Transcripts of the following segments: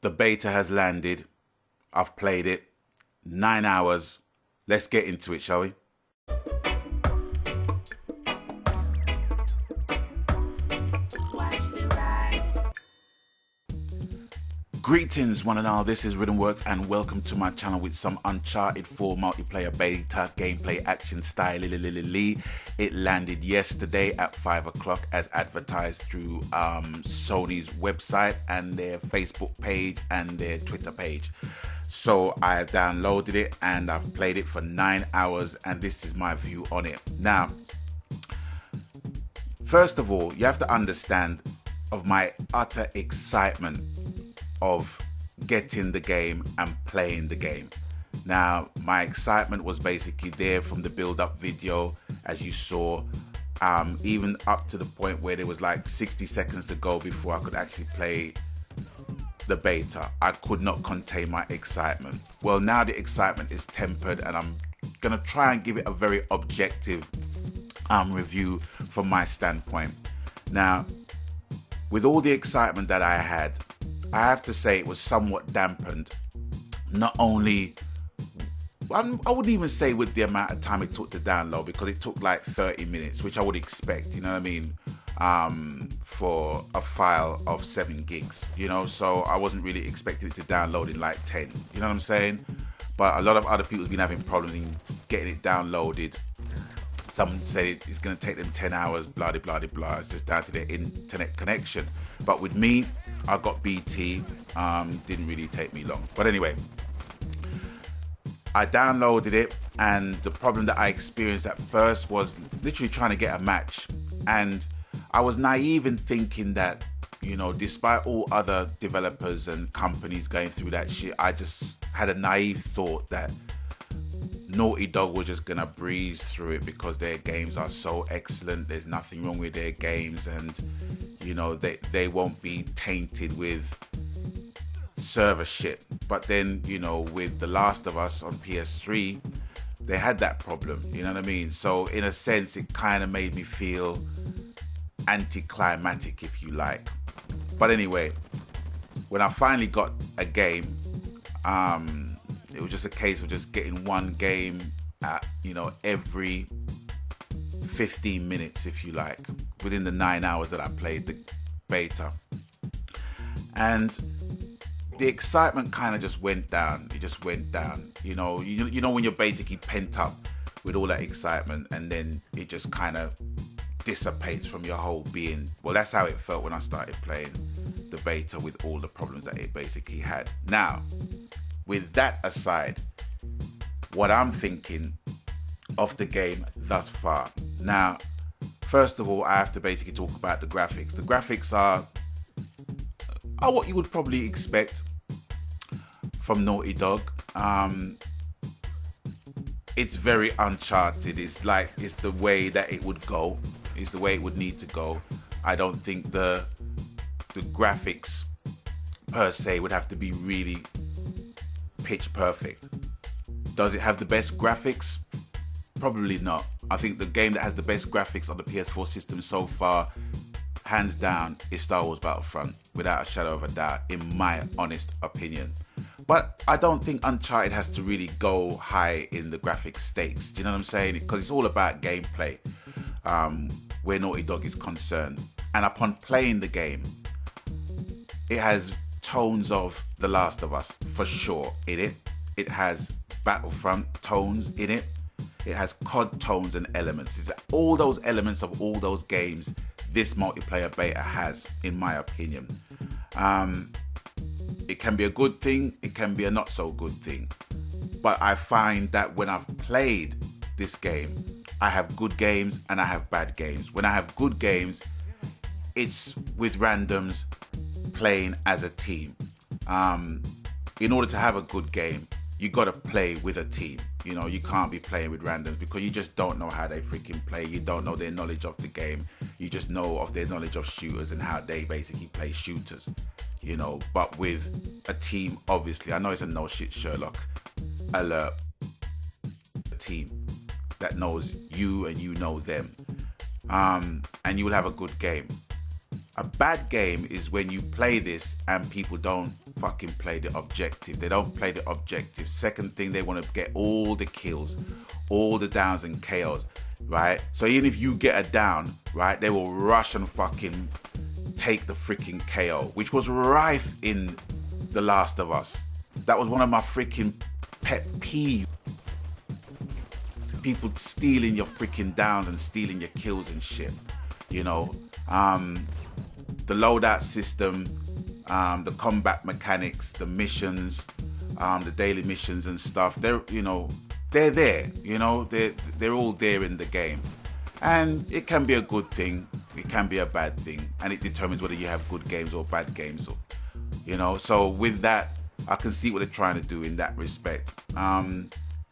The beta has landed. I've played it. 9 hours. Let's get into it, shall we? Greetings one and all, this is Rhythmworks and welcome to my channel with some Uncharted 4 multiplayer beta gameplay action style. It landed yesterday at 5 o'clock as advertised through Sony's website and their Facebook page and their Twitter page. So I downloaded it and I've played it for 9 hours and this is my view on it. Now, first of all, you have to understand of my utter excitement of getting the game and playing the game. Now, my excitement was basically there from the build-up video, as you saw, even up to the point where there was like 60 seconds to go before I could actually play the beta. I could not contain my excitement. Well, now the excitement is tempered and I'm gonna try and give it a very objective review from my standpoint. Now, with all the excitement that I had, I have to say it was somewhat dampened, not only, I wouldn't even say with the amount of time it took to download, because it took like 30 minutes, which I would expect, you know what I mean, for a file of 7 gigs, you know, so I wasn't really expecting it to download in like 10, you know what I'm saying? But a lot of other people have been having problems in getting it downloaded. Some say it's going to take them 10 hours, blah, blah, blah, blah. It's just down to their internet connection. But with me, I got BT, didn't really take me long. But anyway, I downloaded it and the problem that I experienced at first was literally trying to get a match. And I was naive in thinking that, you know, despite all other developers and companies going through that shit, I just had a naive thought that Naughty Dog was just gonna breeze through it because their games are so excellent. There's nothing wrong with their games, and you know they won't be tainted with server shit. But then, you know, with The Last of Us on PS3, they had that problem. You know what I mean? So in a sense, it kind of made me feel anticlimactic, if you like. But anyway, when I finally got a game, it was just a case of just getting one game at, you know, every 15 minutes, if you like, within the 9 hours that I played the beta. And the excitement kind of just went down. It just went down. You know when you're basically pent up with all that excitement and then it just kind of dissipates from your whole being. Well, that's how it felt when I started playing the beta with all the problems that it basically had. Now, with that aside, what I'm thinking of the game thus far. Now, first of all, I have to basically talk about the graphics. The graphics are what you would probably expect from Naughty Dog. It's very Uncharted. It's the way that it would go. It's the way it would need to go. I don't think the graphics per se would have to be really pitch perfect. Does it have the best graphics? Probably not. I think the game that has the best graphics on the PS4 system so far, hands down, is Star Wars Battlefront, without a shadow of a doubt, in my honest opinion. But I don't think Uncharted has to really go high in the graphic stakes. Do you know what I'm saying? Because it's all about gameplay, where Naughty Dog is concerned. And upon playing the game, it has tones of The Last of Us for sure in it. It has Battlefront tones in it. It has COD tones and elements. It's all those elements of all those games this multiplayer beta has, in my opinion. It can be a good thing, it can be a not so good thing. But I find that when I've played this game, I have good games and I have bad games. When I have good games, it's with randoms playing as a team. In order to have a good game, you got to play with a team. You know, you can't be playing with randoms because you just don't know how they freaking play. You don't know their knowledge of the game. You just know of their knowledge of shooters and how they basically play shooters, you know. But with a team, obviously, I know it's a no shit Sherlock alert, a team that knows you and you know them, and you will have a good game. A bad game is when you play this and people don't fucking play the objective. They don't play the objective. Second thing, they want to get all the kills, all the downs and KOs, right? So even if you get a down, right, they will rush and fucking take the freaking KO, which was rife in The Last of Us. That was one of my freaking pet peeves. People stealing your freaking downs and stealing your kills and shit, you know. The loadout system, the combat mechanics, the missions, the daily missions and stuff, they're there, they're all there in the game. And it can be a good thing, it can be a bad thing, and it determines whether you have good games or bad games, or, so with that, I can see what they're trying to do in that respect.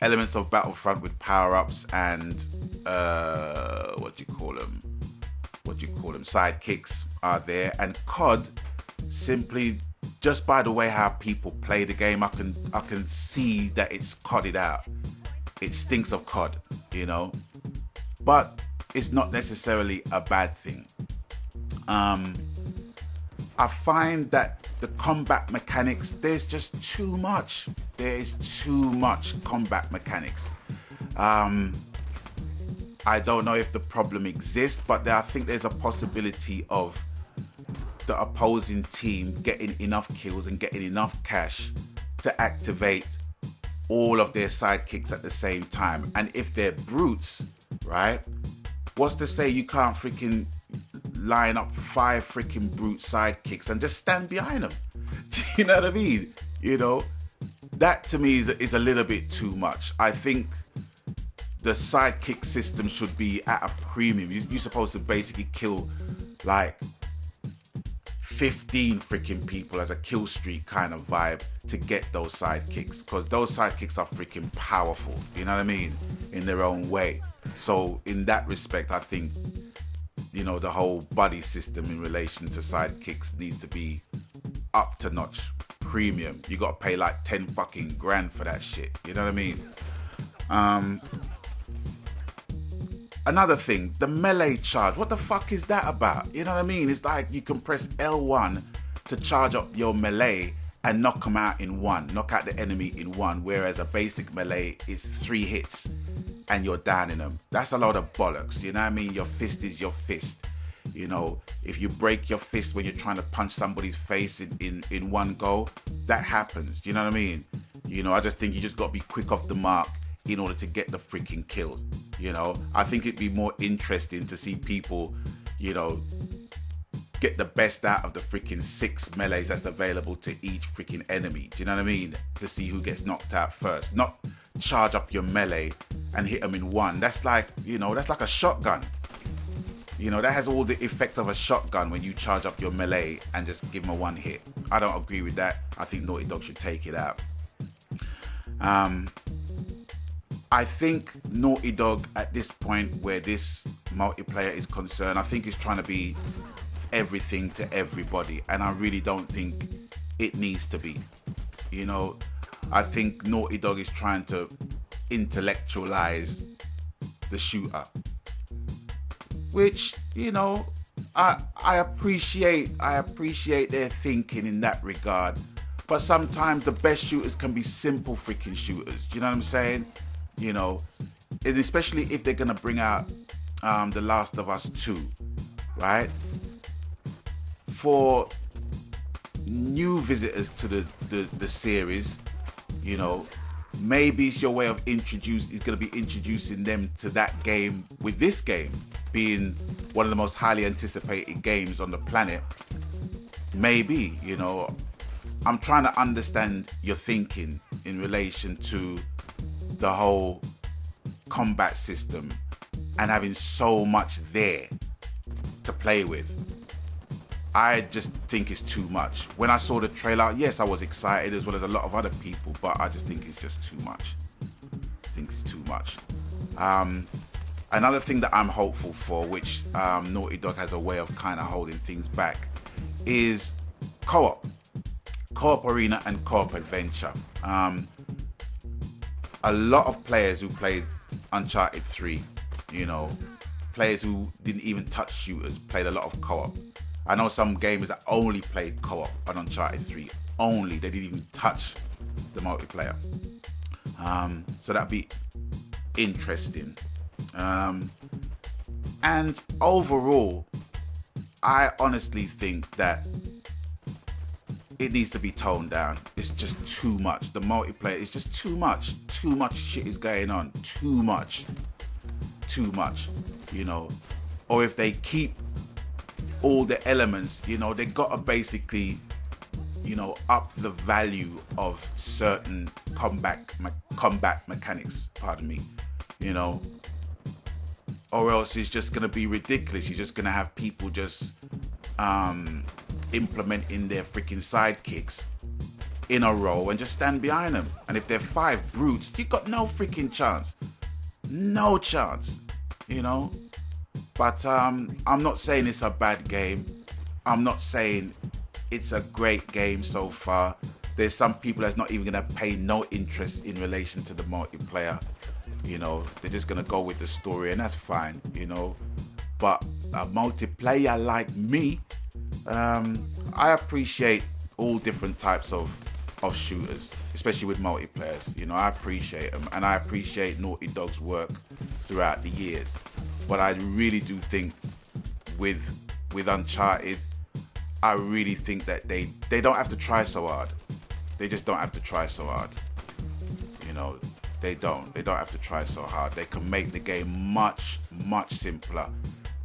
Elements of Battlefront with power-ups and what do you call them, sidekicks are there, and COD, simply just by the way how people play the game, I can see that it's CODed out. It stinks of COD, but it's not necessarily a bad thing. I find that the combat mechanics, there's just too much. There is too much combat mechanics. I don't know if the problem exists, but I think there's a possibility of the opposing team getting enough kills and getting enough cash to activate all of their sidekicks at the same time. And if they're brutes, right? What's to say you can't freaking line up 5 freaking brute sidekicks and just stand behind them? Do you know what I mean? That to me is a little bit too much. I think the sidekick system should be at a premium. You're supposed to basically kill like 15 freaking people as a kill streak kind of vibe to get those sidekicks, because those sidekicks are freaking powerful, you know what I mean, in their own way. So in that respect, I think, the whole buddy system in relation to sidekicks needs to be up to notch, premium. You got to pay like 10 fucking grand for that shit, you know what I mean? Another thing, the melee charge. What the fuck is that about? You know what I mean? It's like you can press L1 to charge up your melee and knock them out in one, knock out the enemy in one, whereas a basic melee is 3 hits and you're downing them. That's a lot of bollocks, you know what I mean? Your fist is your fist. If you break your fist when you're trying to punch somebody's face in one go, that happens, you know what I mean? I just think you just got to be quick off the mark in order to get the freaking kills. I think it'd be more interesting to see people, get the best out of the freaking 6 melees that's available to each freaking enemy. Do you know what I mean? To see who gets knocked out first. Not charge up your melee and hit them in one. That's like, that's like a shotgun. That has all the effect of a shotgun when you charge up your melee and just give them a one hit. I don't agree with that. I think Naughty Dog should take it out. I think Naughty Dog, at this point where this multiplayer is concerned, I think it's trying to be everything to everybody, and I really don't think it needs to be. I think Naughty Dog is trying to intellectualize the shooter, which, I appreciate their thinking in that regard, but sometimes the best shooters can be simple freaking shooters. Do you know what I'm saying? And especially if they're gonna bring out The Last of Us 2, right? For new visitors to the series, maybe it's your way of gonna be introducing them to that game, with this game being one of the most highly anticipated games on the planet. Maybe, I'm trying to understand your thinking in relation to the whole combat system and having so much there to play with. I just think it's too much. When I saw the trailer, yes, I was excited as well as a lot of other people, but I just think it's just too much. I think it's too much. Another thing that I'm hopeful for, which Naughty Dog has a way of kind of holding things back, is co-op arena and co-op adventure. A lot of players who played Uncharted 3, players who didn't even touch shooters, played a lot of co-op. I know some gamers that only played co-op on Uncharted 3 only. They didn't even touch the multiplayer. So that'd be interesting. And overall, I honestly think that it needs to be toned down. It's just too much. The multiplayer is just too much. Too much shit is going on. Too much. You know. Or if they keep all the elements, you know, they gotta basically, you know, up the value of certain combat mechanics. Pardon me. You know. Or else it's just gonna be ridiculous. You're just gonna have people just implementing their freaking sidekicks in a row and just stand behind them. And if they're 5 brutes, you got no freaking chance. No chance, you know. But I'm not saying it's a bad game. I'm not saying it's a great game so far. There's some people that's not even gonna pay no interest in relation to the multiplayer. You know, they're just gonna go with the story, and that's fine, you know. But a multiplayer like me, I appreciate all different types of shooters, especially with multiplayers. You know, I appreciate them, and I appreciate Naughty Dog's work throughout the years. But I really do think with Uncharted, I really think that they don't have to try so hard. They just don't have to try so hard. You know, they don't have to try so hard. They can make the game much simpler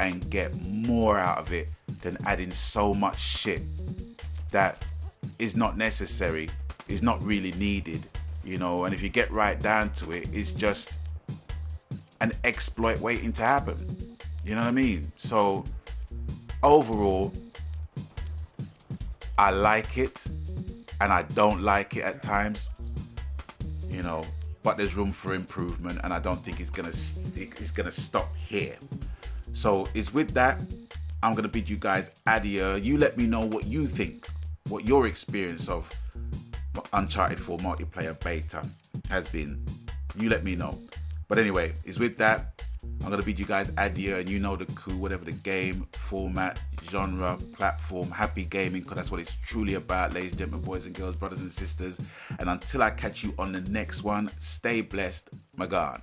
and get more out of it than adding so much shit that is not necessary, is not really needed, you know. And if you get right down to it, it's just an exploit waiting to happen. You know what I mean? So overall, I like it and I don't like it at times, you know, but there's room for improvement, and I don't think it's gonna stop here. So it's with that, I'm gonna bid you guys adieu. You let me know what you think, what your experience of Uncharted 4 multiplayer beta has been. You let me know. But anyway, it's with that, I'm gonna bid you guys adieu, and you know the coup, whatever the game, format, genre, platform, happy gaming, because that's what it's truly about, ladies and gentlemen, boys and girls, brothers and sisters. And until I catch you on the next one, stay blessed, Magan.